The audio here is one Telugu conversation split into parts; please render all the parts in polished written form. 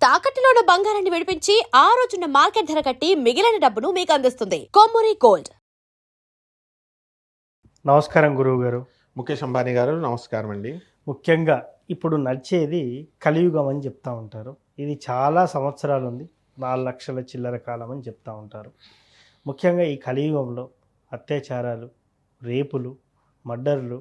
తాకట్టులో ఉన్న బంగారాన్ని విడిపించి ఆ రోజున్న మార్కెట్ ధర కట్టి మిగిలిన డబ్బును మీకు అందిస్తుంది కొమ్మూరి గోల్డ్. నమస్కారం గురువు గారు. ముఖేష్ అంబానీ గారు నమస్కారం అండి. ముఖ్యంగా ఇప్పుడు నడిచేది కలియుగం అని చెప్తా ఉంటారు. ఇది చాలా సంవత్సరాలు ఉంది, 4 లక్షల చిల్లర కాలం అని చెప్తా ఉంటారు. ముఖ్యంగా ఈ కలియుగంలో అత్యాచారాలు, రేపులు, మర్డర్లు,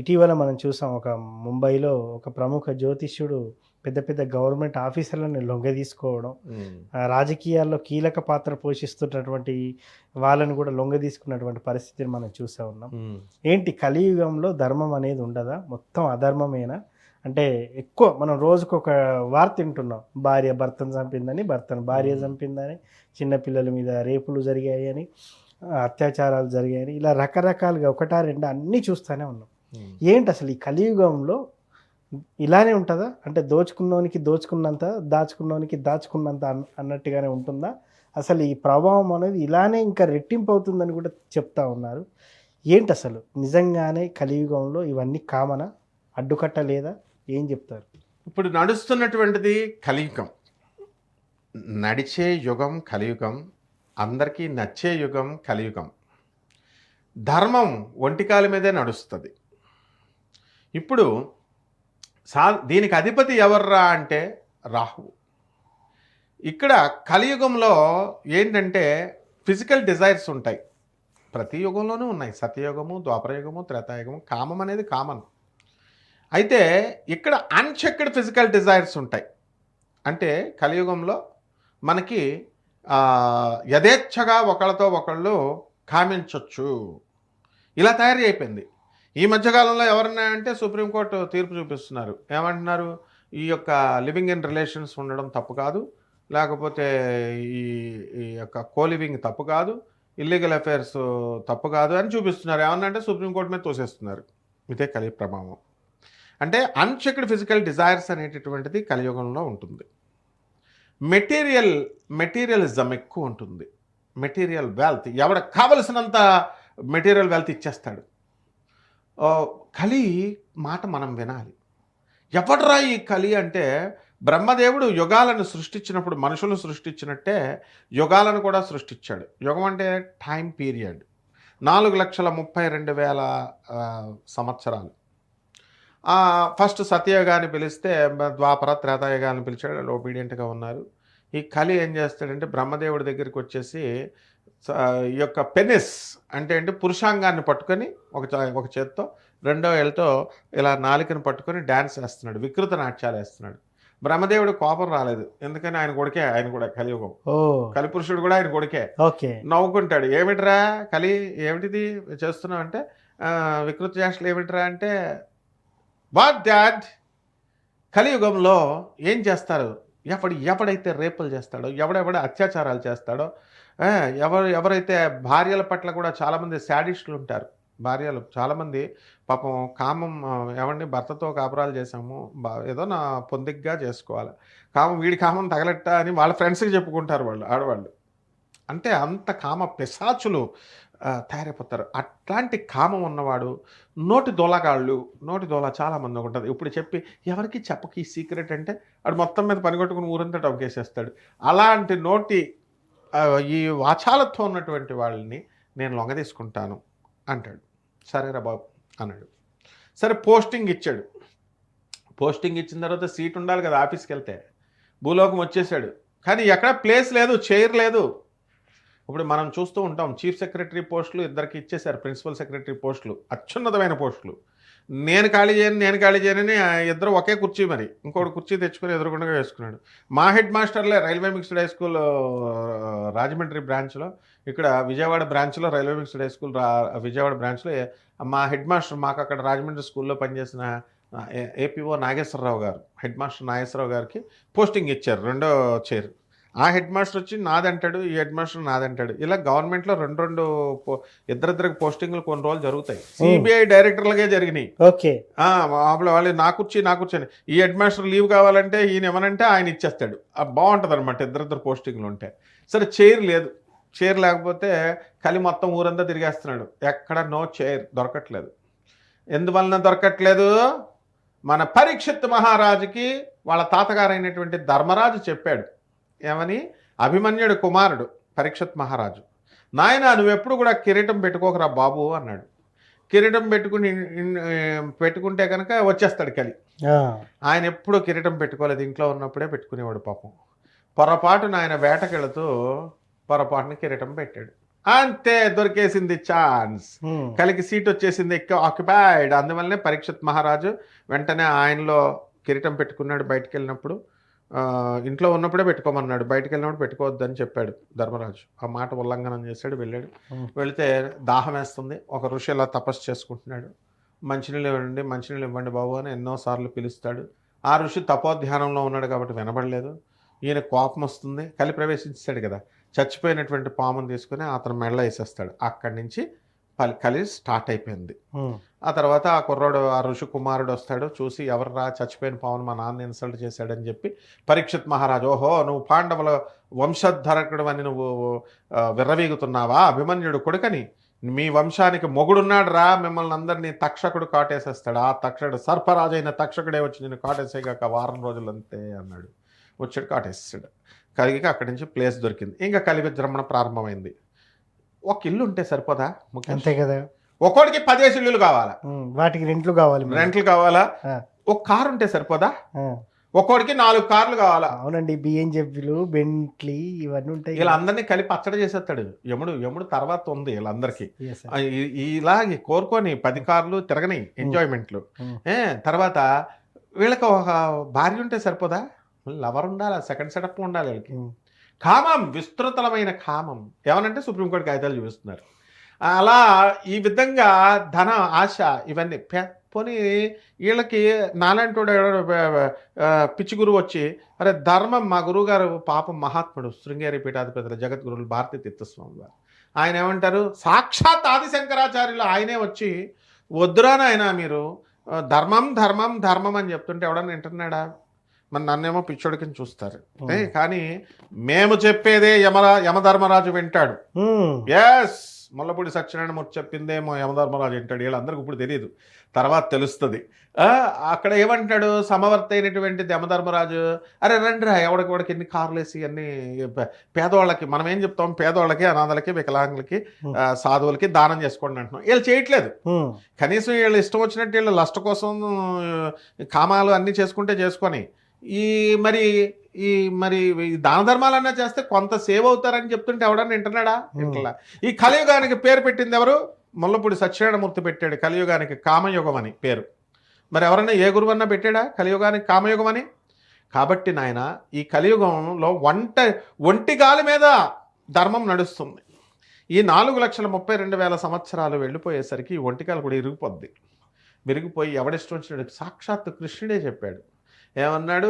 ఇటీవల మనం చూసాం. ఒక ముంబైలో ఒక ప్రముఖ జ్యోతిష్యుడు పెద్ద పెద్ద గవర్నమెంట్ ఆఫీసర్లను లొంగదీసుకోవడం, రాజకీయాల్లో కీలక పాత్ర పోషిస్తున్నటువంటి వాళ్ళని కూడా లొంగదీసుకున్నటువంటి పరిస్థితిని మనం చూసా ఉన్నాం. ఏంటి కలియుగంలో ధర్మం అనేది ఉండదా? మొత్తం అధర్మమేనా? అంటే ఎక్కువ మనం రోజుకు ఒక వార్త వింటున్నాం. భార్య భర్తను చంపిందని, భార్య చంపిందని, చిన్నపిల్లల మీద రేపులు జరిగాయని, అత్యాచారాలు జరిగాయని, ఇలా రకరకాలుగా ఒకటా రెండా అన్నీ చూస్తూనే ఉన్నాం. ఏంటి అసలు ఈ కలియుగంలో ఇలానే ఉంటుందా? అంటే దోచుకున్నోనికి దోచుకున్నంత, దాచుకున్నోనికి దాచుకున్నంత అన్నట్టుగానే ఉంటుందా? అసలు ఈ ప్రభావం అనేది ఇలానే ఇంకా రెట్టింపు అవుతుందని కూడా చెప్తా ఉన్నారు. ఏంటి అసలు నిజంగానే కలియుగంలో ఇవన్నీ కామనా? అడ్డుకట్ట లేదా? ఏం చెప్తారు? ఇప్పుడు నడుస్తున్నటువంటిది కలియుగం, నడిచే యుగం కలియుగం, అందరికీ నచ్చే యుగం కలియుగం. ధర్మం ఒంటికాల మీదే నడుస్తుంది. ఇప్పుడు దీనికి అధిపతి ఎవర్రా అంటే రాహువు. ఇక్కడ కలియుగంలో ఏంటంటే ఫిజికల్ డిజైర్స్ ఉంటాయి. ప్రతి యుగంలోనూ ఉన్నాయి. సత్యయుగము, ద్వాపరయుగము, త్రేతాయుగము. కామం అనేది కామన్. అయితే ఇక్కడ అన్చెక్డ్ ఫిజికల్ డిజైర్స్ ఉంటాయి. అంటే కలియుగంలో మనకి యథేచ్ఛగా ఒకళ్ళతో ఒకళ్ళు కామించవచ్చు. ఇలా తయారీ అయిపోయింది. ఈ మధ్యకాలంలో ఎవరన్నా అంటే సుప్రీంకోర్టు తీర్పు చూపిస్తున్నారు. ఏమంటున్నారు? ఈ యొక్క లివింగ్ ఇన్ రిలేషన్స్ ఉండడం తప్పు కాదు, లేకపోతే ఈ యొక్క కోలివింగ్ తప్పు కాదు, ఇల్లీగల్ అఫైర్స్ తప్పు కాదు అని చూపిస్తున్నారు. ఏమన్నా అంటే సుప్రీంకోర్టు మీద తోసేస్తున్నారు. ఇదే కలి ప్రభావం. అంటే అన్చెక్డ్ ఫిజికల్ డిజైర్స్ అనేటటువంటిది కలియుగంలో ఉంటుంది. మెటీరియలిజం ఎక్కువ ఉంటుంది. మెటీరియల్ వెల్త్, ఎవరికి కావలసినంత మెటీరియల్ వెల్త్ ఇచ్చేస్తాడు. కలి మాట మనం వినాలి. ఎవడ్రా ఈ కలి అంటే, బ్రహ్మదేవుడు యుగాలను సృష్టించినప్పుడు మనుషులను సృష్టించినట్టే యుగాలను కూడా సృష్టించాడు. యుగం అంటే టైం పీరియడ్. 4,32,000 సంవత్సరాలు. ఫస్ట్ సత్యయుగాన్ని పిలిస్తే ద్వాపర త్రేతాయుగాన్ని పిలిచాడు. ఒబీడియంట్గా ఉన్నారు. ఈ కలి ఏం చేస్తాడంటే బ్రహ్మదేవుడి దగ్గరికి వచ్చేసి ఈ యొక్క పెనిస్ అంటే పురుషాంగాన్ని పట్టుకొని ఒక చేత్తో, రెండో ఏళ్ళతో ఇలా నాలికను పట్టుకొని డ్యాన్స్ వేస్తున్నాడు, వికృత నాట్యాలు వేస్తున్నాడు. బ్రహ్మదేవుడు కోపం రాలేదు. ఎందుకని ఆయన కొడుకే, ఆయన కూడా కలియుగం, కలిపురుషుడు కూడా ఆయన కొడుకే. నవ్వుకుంటాడు. ఏమిట్రా కలి, ఏమిటిది చేస్తున్నావు అంటే, వికృత చేష్టలు ఏమిట్రా అంటే, వాట్ డాడ్, కలియుగంలో ఏం చేస్తారు? ఎవడైతే రేపులు చేస్తాడో, ఎవడెవడ అత్యాచారాలు చేస్తాడో, ఎవరైతే భార్యల పట్ల కూడా చాలామంది శాడిస్టులు ఉంటారు. భార్యలు చాలామంది పాపం కామం, ఏమండి భర్తతో కాపురాలు చేసాము, ఏదో నా పొందిగ్గా చేసుకోవాలి, కామం వీడి కామం తగలెట్ట అని వాళ్ళ ఫ్రెండ్స్కి చెప్పుకుంటారు వాళ్ళు, ఆడవాళ్ళు. అంటే అంత కామ పిశాచులు తయారైపోతారు. అట్లాంటి కామం ఉన్నవాడు నోటి దోల చాలామంది ఉంటుంది. ఇప్పుడు చెప్పి ఎవరికి చెప్పకి ఈ సీక్రెట్ అంటే వాడు మొత్తం మీద పనిగొట్టుకుని ఊరంతా టొక్కేసేస్తాడు. అలాంటి నోటి ఈ వాచాలతో ఉన్నటువంటి వాళ్ళని నేను లొంగదీసుకుంటాను అంటాడు. సరేరా బాబు అన్నాడు. సరే పోస్టింగ్ ఇచ్చాడు. పోస్టింగ్ ఇచ్చిన తర్వాత సీట్ ఉండాలి కదా ఆఫీస్కి వెళ్తే. భూలోకం వచ్చేసాడు. కానీ ఎక్కడ ప్లేస్ లేదు, చైర్ లేదు. ఇప్పుడు మనం చూస్తూ ఉంటాం, చీఫ్ సెక్రటరీ పోస్టులు ఇద్దరికి ఇచ్చేశారు, ప్రిన్సిపల్ సెక్రటరీ పోస్టులు, అత్యున్నతమైన పోస్టులు. నేను ఖాళీ చేయనని ఇద్దరు ఒకే కుర్చీ, మరి ఇంకోటి కుర్చీ తెచ్చుకొని ఎదురుకుండా వేసుకున్నాడు. మా హెడ్ మాస్టర్లే railway mixed high school Rajahmundry బ్రాంచ్లో, ఇక్కడ విజయవాడ బ్రాంచ్లో, railway mixed high school Vijayawada బ్రాంచ్లో మా హెడ్ మాస్టర్, మాకు అక్కడ రాజమండ్రి స్కూల్లో పనిచేసిన ఏపీఓ నాగేశ్వరరావు గారు, హెడ్ మాస్టర్ నాగేశ్వరరావు గారికి పోస్టింగ్ ఇచ్చారు, రెండో చైర్. ఆ హెడ్ మాస్టర్ వచ్చి నాదంటాడు, ఈ హెడ్ మాస్టర్ నాదంటాడు. ఇలా గవర్నమెంట్లో రెండు ఇద్దరిద్దరికి పోస్టింగ్లు కొన్ని రోజులు జరుగుతాయి. సిబిఐ డైరెక్టర్లకే జరిగినాయి. వాళ్ళు నా కూర్చి అని. ఈ హెడ్ మాస్టర్ లీవ్ కావాలంటే ఈయన ఏమనంటే ఆయన ఇచ్చేస్తాడు. బాగుంటుంది అనమాట ఇద్దరిద్దరు పోస్టింగ్లు ఉంటే. సరే చైర్ లేదు. చైర్ లేకపోతే కలి మొత్తం ఊరంతా తిరిగేస్తున్నాడు. ఎక్కడ నో చైర్ దొరకట్లేదు. ఎందువలన దొరకట్లేదు? మన పరీక్షిత్ మహారాజుకి వాళ్ళ తాతగారైనటువంటి ధర్మరాజు చెప్పాడు ఏమని, అభిమన్యుడు కుమారుడు పరీక్షత్ మహారాజు, నాయన నువ్వెప్పుడు కూడా కిరీటం పెట్టుకోకరా బాబు అన్నాడు. కిరీటం పెట్టుకుంటే కనుక వచ్చేస్తాడు కలి. ఆయన ఎప్పుడూ కిరీటం పెట్టుకోలేదు, ఇంట్లో ఉన్నప్పుడే పెట్టుకునేవాడు పాపం. పొరపాటున ఆయన వేటకెళుతూ పొరపాటున కిరీటం పెట్టాడు, అంతే దొరికేసింది ఛాన్స్, కలికి సీట్ వచ్చేసింది, ఆక్యుపైడ్. అందువల్లనే పరీక్షత్ మహారాజు వెంటనే ఆయనలో కిరీటం పెట్టుకున్నాడు. బయటికి వెళ్ళినప్పుడు ఇంట్లో ఉన్నప్పుడే పెట్టుకోమన్నాడు, బయటికి వెళ్ళినప్పుడు పెట్టుకోవద్దని చెప్పాడు ధర్మరాజు. ఆ మాట ఉల్లంఘనం చేశాడు. వెళ్ళాడు. వెళితే దాహం వేస్తుంది, ఒక ఋషి ఇలా తపస్సు చేసుకుంటున్నాడు. మంచినీళ్ళు ఇవ్వండి, మంచినీళ్ళు ఇవ్వండి బాబు అని ఎన్నోసార్లు పిలుస్తాడు. ఆ ఋషి తపోధ్యానంలో ఉన్నాడు కాబట్టి వినబడలేదు. ఈయన కోపం వస్తుంది, కలి ప్రవేశించాడు కదా, చచ్చిపోయినటువంటి పామును తీసుకుని అతను మెడలో వేసేస్తాడు. అక్కడి నుంచి కలి స్టార్ట్ అయిపోయింది. ఆ తర్వాత ఆ కుర్రాడు, ఆ ఋషి కుమారుడు వస్తాడు, చూసి ఎవర్రా చచ్చిపోయిన పామును మా నాన్న ఇన్సల్ట్ చేశాడని చెప్పి పరీక్షిత్ మహారాజు, ఓహో నువ్వు పాండవుల వంశధరకుడు అని నువ్వు విర్రవీగుతున్నావా, అభిమన్యుడు కొడుకని, మీ వంశానికి మొగుడున్నాడు రా, మిమ్మల్ని అందరినీ తక్షకుడు కాటేసేస్తాడు, ఆ తక్షకుడు సర్పరాజు అయిన తక్షకుడే వచ్చి నేను కాటేసేగాక వారం రోజులు అంతే అన్నాడు. వచ్చాడు, కాటేసాడు. కలిగికి అక్కడి నుంచి ప్లేస్ దొరికింది. ఇంకా కలి విజృంభణ ప్రారంభమైంది. ఒక ఇల్లు ఉంటే సరిపోదా, అంతే కదా, ఒక్కోడికి 10 ఇల్లులు కావాలా, వాటికి రెంట్లు కావాలి, ఒక కారు ఉంటే సరిపోదా, ఒక్కోడికి 4 కార్లు కావాలా. అవునండి, బిఎండబ్ల్యూ, బెంట్లీ ఇవన్నీ ఉంటాయి. వీళ్ళందరినీ కలిపి అచ్చడి చేసేస్తాడు యముడు తర్వాత ఉంది వీళ్ళందరికీ. ఇలా కోరుకొని 10 కార్లు తిరగని ఎంజాయ్మెంట్లు. తర్వాత వీళ్ళకి ఒక భార్య ఉంటే సరిపోదా, లవర్ ఉండాలి, సెకండ్ సెటప్ ఉండాలి వీళ్ళకి. కామం, విస్తృతమైన కామం. ఏమనంటే సుప్రీంకోర్టు కాగితాలు చూపిస్తున్నారు. అలా ఈ విధంగా ధన ఆశ ఇవన్నీ పోనీ వీళ్ళకి నాలాంటి పిచ్చి గురువు వచ్చి, అరే ధర్మం, మా గురువుగారు పాపం మహాత్ముడు శృంగేరి పీఠాధిపతుల జగద్గురువులు భారతీ తీర్థస్వామి వారు, ఆయన ఏమంటారు, సాక్షాత్ ఆదిశంకరాచార్యులు ఆయనే వచ్చి, వద్దురా నాయన మీరు ధర్మం ధర్మం ధర్మం అని చెప్తుంటే ఎవడన్నా వింటున్నాడా? మరి నన్నేమో పిచ్చోడి కింద చూస్తారు. కానీ మేము చెప్పేదే యమధర్మరాజు వింటాడు. ఎస్, ముల్లపూడి సత్యనారాయణమూర్తి చెప్పిందేమో యమధర్మరాజు వింటాడు. వీళ్ళందరికీ ఇప్పుడు తెలియదు, తర్వాత తెలుస్తుంది. అక్కడ ఏమంటాడు సమవర్తి అయినటువంటి యమధర్మరాజు, అరే రండి రా, ఎవడికి ఎన్ని కార్లు వేసి అన్ని పేదవాళ్ళకి, మనం ఏం చెప్తాం, పేదవాళ్ళకి, అనాథలకి, వికలాంగులకి, సాధువులకి దానం చేసుకోండి అంటున్నాం. వీళ్ళు చేయట్లేదు. కనీసం వీళ్ళు ఇష్టం వచ్చినట్టు వీళ్ళు లష్ట కోసం కామాలు అన్నీ చేసుకొని మరి దాన ధర్మాలన్నా చేస్తే కొంత సేవ్ అవుతారని చెప్తుంటే ఎవడన్నా వింటున్నాడా? ఇట్లా ఈ కలియుగానికి పేరు పెట్టింది ఎవరు? ముల్లపూడి సత్యనారాయణమూర్తి పెట్టాడు కలియుగానికి కామయుగం అని పేరు. మరి ఎవరన్నా ఏ గురువన్నా పెట్టాడా కలియుగానికి కామయుగం అని? కాబట్టి నాయన ఈ కలియుగంలో ఒంటిగాలి మీద ధర్మం నడుస్తుంది. ఈ 4,32,000 సంవత్సరాలు వెళ్ళిపోయేసరికి ఈ ఒంటికాలు కూడా విరిగిపోయి ఎవడిష్టం వచ్చినాడు? సాక్షాత్తు కృష్ణుడే చెప్పాడు. ఏమన్నాడు?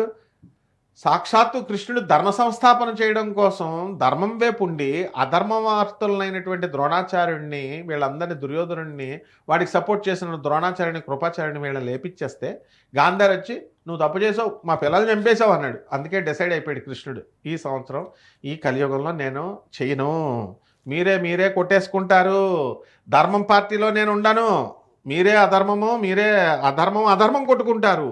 సాక్షాత్తు కృష్ణుడు ధర్మ సంస్థాపన చేయడం కోసం ధర్మం వైపుండి అధర్మవార్తలైనటువంటి ద్రోణాచార్యుడిని, వీళ్ళందరినీ, దుర్యోధనుడిని, వాడికి సపోర్ట్ చేసిన ద్రోణాచార్యుని, కృపాచార్యుని వీళ్ళని లేపించేస్తే గాంధారి వచ్చి నువ్వు తప్పు చేసావు, మా పిల్లలు చంపేశావు అన్నాడు. అందుకే డిసైడ్ అయిపోయాడు కృష్ణుడు, ఈ సంవత్సరం ఈ కలియుగంలో నేను చెయ్యను, మీరే కొట్టేసుకుంటారు, ధర్మం పార్టీలో నేను ఉండను, మీరే అధర్మం కొట్టుకుంటారు.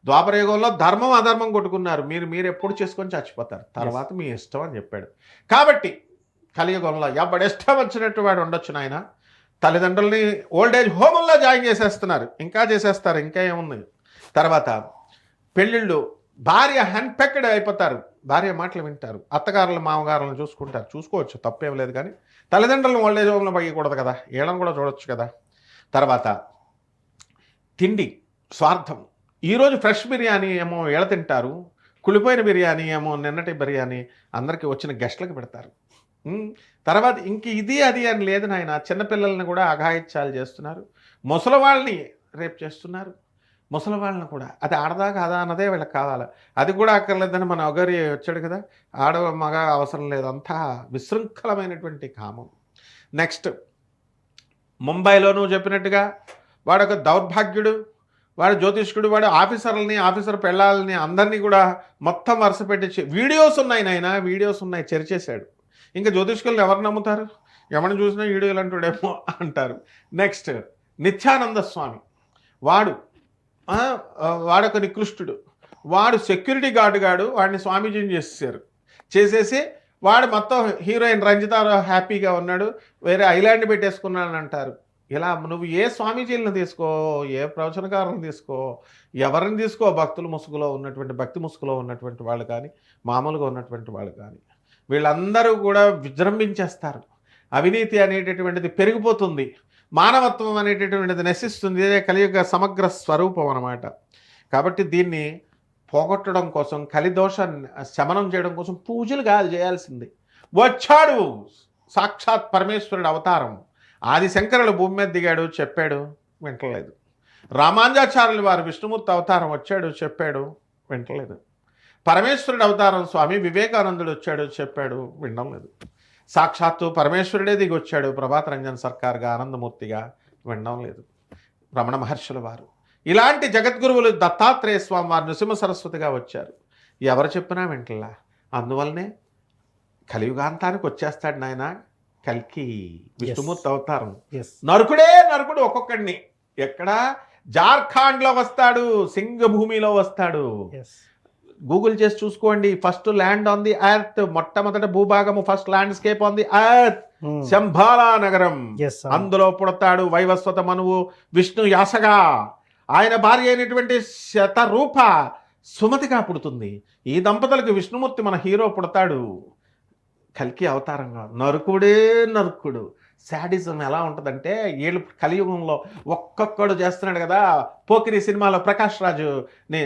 ద్వాపరయుగంలో ధర్మం అధర్మం కొట్టుకున్నారు, మీరు ఎప్పుడు చేసుకొని చచ్చిపోతారు, తర్వాత మీ ఇష్టం అని చెప్పాడు. కాబట్టి కలియుగంలో ఎవడిష్టం వచ్చినట్టు వాడు ఉండొచ్చు నాయన. తల్లిదండ్రుల్ని ఓల్డేజ్ హోముల్లో జాయిన్ చేసేస్తున్నారు, ఇంకా చేసేస్తారు, ఇంకా ఏముంది. తర్వాత పెళ్ళిళ్ళు, భార్య హ్యాండ్పెక్డ్ అయిపోతారు, భార్య మాటలు వింటారు, అత్తగారులు మామగారులను చూసుకోవచ్చు, తప్పేం లేదు. కానీ తల్లిదండ్రులను ఓల్డేజ్ హోమ్లో పయ్యకూడదు కదా, వీళ్ళని కూడా చూడొచ్చు కదా. తర్వాత తిండి, స్వార్థం. ఈరోజు ఫ్రెష్ బిర్యానీ ఏమో వీళ్ళ తింటారు, కుళ్ళిపోయిన బిర్యానీ ఏమో నిన్నటి బిర్యానీ అందరికీ వచ్చిన గెస్ట్లకు పెడతారు. తర్వాత ఇంక ఇది అది అని లేదు నాయన, చిన్నపిల్లల్ని కూడా అఘాయిత్యాలు చేస్తున్నారు, ముసలివాళ్ళని రేపు చేస్తున్నారు, ముసలివాళ్ళని కూడా. అది ఆడదా కాదా అన్నదే వీళ్ళకి కావాలి, అది కూడా అక్కర్లేదని మన ఒగరి వచ్చాడు కదా, మగ అవసరం లేదు, అంతా విశృంఖలమైనటువంటి కామం. నెక్స్ట్ ముంబైలో నువ్వు చెప్పినట్టుగా వాడొక దౌర్భాగ్యుడు, వాడు జ్యోతిష్కుడు, వాడు ఆఫీసర్ పెళ్ళాలని అందరినీ కూడా మొత్తం వరుస పెట్టి వీడియోస్ ఉన్నాయి నాయన, వీడియోస్ ఉన్నాయి, చెరిచేశాడు. ఇంకా జ్యోతిష్కులను ఎవరు నమ్ముతారు? ఎవరిని చూసినా వీడియోలు అంటాడేమో అంటారు. నెక్స్ట్ నిత్యానంద స్వామి, వాడొక నికృష్టుడు, వాడు సెక్యూరిటీ గార్డు వాడిని స్వామీజీని చేసేసి వాడు మొత్తం హీరోయిన్ రంజితారావు హ్యాపీగా ఉన్నాడు, వేరే ఐలాండ్ పెట్టేసుకున్నాను అంటారు. ఇలా నువ్వు ఏ స్వామీజీలను తీసుకో, ఏ ప్రవచనకారులను తీసుకో, ఎవరిని తీసుకో, భక్తి ముసుగులో ఉన్నటువంటి వాళ్ళు కానీ, మామూలుగా ఉన్నటువంటి వాళ్ళు కానీ, వీళ్ళందరూ కూడా విజృంభించేస్తారు. అవినీతి అనేటటువంటిది పెరిగిపోతుంది, మానవత్వం అనేటటువంటిది నశిస్తుంది. ఇదే కలియుగ సమగ్ర స్వరూపం అన్నమాట. కాబట్టి దీన్ని పోగొట్టడం కోసం, కలిదోష శమనం చేయడం కోసం పూజలు కాదు చేయాల్సింది. వచ్చాడు సాక్షాత్ పరమేశ్వరుడు అవతారం. ఆదిశంకరుడు భూమి మీద దిగాడు, చెప్పాడు, వింటలేదు. రామానుజాచార్యులు వారు విష్ణుమూర్తి అవతారం వచ్చాడు, చెప్పాడు, వింటలేదు. పరమేశ్వరుడు అవతారం స్వామి వివేకానందుడు వచ్చాడు, చెప్పాడు, వినడం లేదు. సాక్షాత్తు పరమేశ్వరుడే దిగి వచ్చాడు ప్రభాత రంజన్ సర్కార్గా, ఆనందమూర్తిగా, వినడం లేదు. రమణ మహర్షుల వారు, ఇలాంటి జగద్గురువులు దత్తాత్రేయ స్వామి వారు నృసింహ సరస్వతిగా వచ్చారు. ఎవరు చెప్పినా వింటలా. అందువల్లనే కలియుగాంతానికి వచ్చేస్తాడు నాయన కల్కి, విష్ణుమూర్తి అవతారం. నరుకుడు ఒక్కొక్కడిని. ఎక్కడ? జార్ఖండ్లో వస్తాడు, సింగభూమిలో వస్తాడు. గూగుల్ చేసి చూసుకోండి. First land on the earth, మొట్టమొదటి భూభాగము, first landscape on the earth, Shambhala నగరం. అందులో పుడతాడు వైవస్వత మనువు విష్ణు యాసగా. ఆయన భార్య అయినటువంటి శతరూప సుమతిగా పుడుతుంది. ఈ దంపతులకు విష్ణుమూర్తి మన హీరో పుడతాడు కల్కి అవతారంగా. నరుకుడు. శాడిజం ఎలా ఉంటుందంటే, వీళ్ళు కలియుగంలో ఒక్కొక్కడు చేస్తున్నాడు కదా. పోకిరి సినిమాలో ప్రకాష్ రాజుని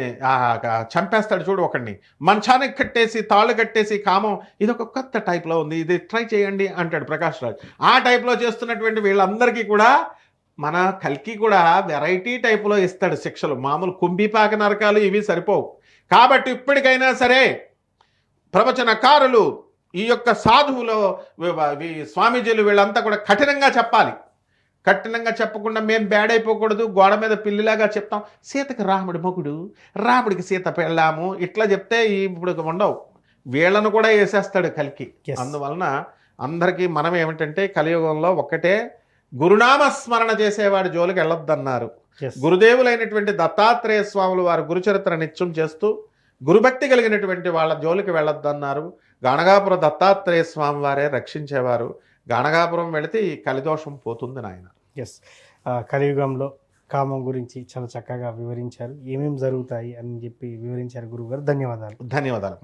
చంపేస్తాడు చూడు ఒకడిని, మంచానికి కట్టేసి తాళ్ళు కట్టేసి కామం. ఇది ఒక కొత్త టైప్లో ఉంది, ఇది ట్రై చేయండి అంటాడు ప్రకాష్ రాజు. ఆ టైప్లో చేస్తున్నటువంటి వీళ్ళందరికీ కూడా మన కల్కి కూడా వెరైటీ టైపులో ఇస్తాడు శిక్షలు. మామూలు కుంభిపాక నరకాలు ఇవి సరిపోవు. కాబట్టి ఇప్పటికైనా సరే ప్రవచనకారులు, ఈ యొక్క సాధువులో స్వామీజీలు వీళ్ళంతా కూడా కఠినంగా చెప్పాలి. కఠినంగా చెప్పకుండా మేము బ్యాడ్ అయిపోకూడదు, గోడ మీద పిల్లిలాగా చెప్తాం. సీతకి రాముడి మొగుడు, రాముడికి సీత పెళ్ళాము, ఇట్లా చెప్తే ఇప్పుడు ఉండవు. వీళ్ళను కూడా వేసేస్తాడు కల్కి. అందువలన అందరికీ మనం ఏమిటంటే, కలియుగంలో ఒక్కటే, గురునామస్మరణ చేసేవాడి జోలికి వెళ్ళొద్దన్నారు. గురుదేవులైనటువంటి దత్తాత్రేయ స్వాములు వారు గురుచరిత్ర నిత్యం చేస్తూ గురుభక్తి కలిగినటువంటి వాళ్ళ జోలికి వెళ్ళొద్దన్నారు. గాణగాపురం దత్తాత్రేయ స్వామి వారే రక్షించేవారు. గాణగాపురం వెళితే ఈ కలిదోషం పోతుంది నాయన. కలియుగంలో కామం గురించి చాలా చక్కగా వివరించారు. ఏమేమి జరుగుతాయి అని చెప్పి వివరించారు గురువుగారు. ధన్యవాదాలు.